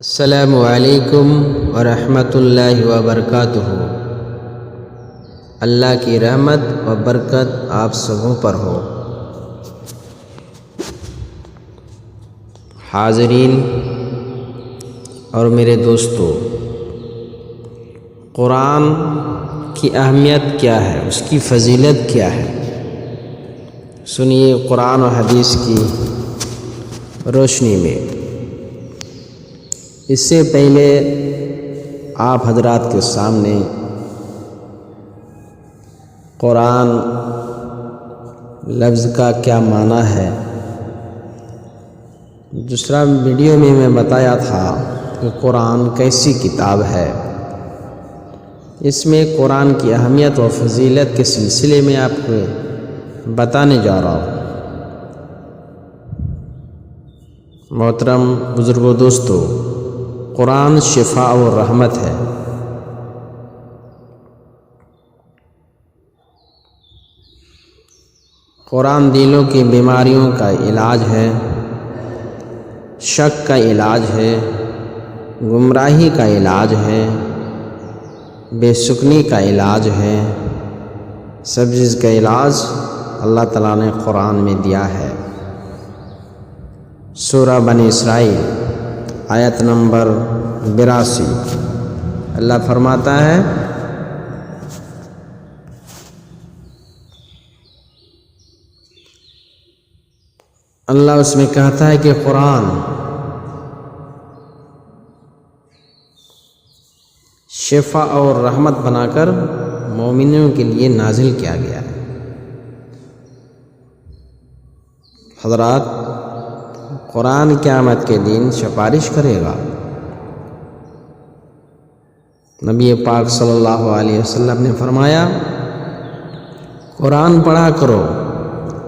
السلام علیکم ورحمۃ اللہ وبرکاتہ۔ اللہ کی رحمت و برکت آپ سبوں پر ہو۔ حاضرین اور میرے دوستو، قرآن کی اہمیت کیا ہے، اس کی فضیلت کیا ہے؟ سنیے قرآن و حدیث کی روشنی میں۔ اس سے پہلے آپ حضرات کے سامنے قرآن لفظ کا کیا معنی ہے، دوسرا ویڈیو میں بتایا تھا کہ قرآن کیسی کتاب ہے۔ اس میں قرآن کی اہمیت و فضیلت کے سلسلے میں آپ کو بتانے جا رہا ہوں۔ محترم بزرگوں دوستو، قرآن شفاء و رحمت ہے۔ قرآن دلوں کی بیماریوں کا علاج ہے، شک کا علاج ہے، گمراہی کا علاج ہے، بے سکنی کا علاج ہے، سب چیز کا علاج اللہ تعالیٰ نے قرآن میں دیا ہے۔ سورہ بنی اسرائیل آیت نمبر 82 اللہ فرماتا ہے، اللہ اس میں کہتا ہے کہ قرآن شفا اور رحمت بنا کر مومنوں کے لیے نازل کیا گیا ہے۔ حضرات، قرآن قیامت کے دن سفارش کرے گا۔ نبی پاک صلی اللہ علیہ وسلم نے فرمایا، قرآن پڑھا کرو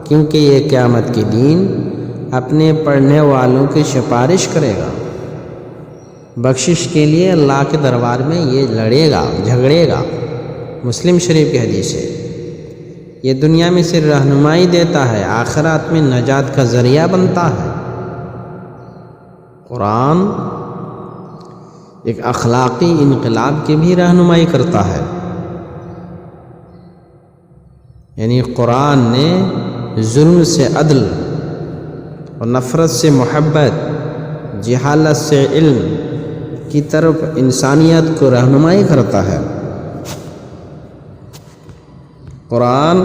کیونکہ یہ قیامت کے دن اپنے پڑھنے والوں کی سفارش کرے گا۔ بخشش کے لیے اللہ کے دربار میں یہ لڑے گا، جھگڑے گا۔ مسلم شریف کی حدیث ہے۔ یہ دنیا میں صرف رہنمائی دیتا ہے، آخرات میں نجات کا ذریعہ بنتا ہے۔ قرآن ایک اخلاقی انقلاب کی بھی رہنمائی کرتا ہے۔ یعنی قرآن نے ظلم سے عدل اور نفرت سے محبت، جہالت سے علم کی طرف انسانیت کو رہنمائی کرتا ہے۔ قرآن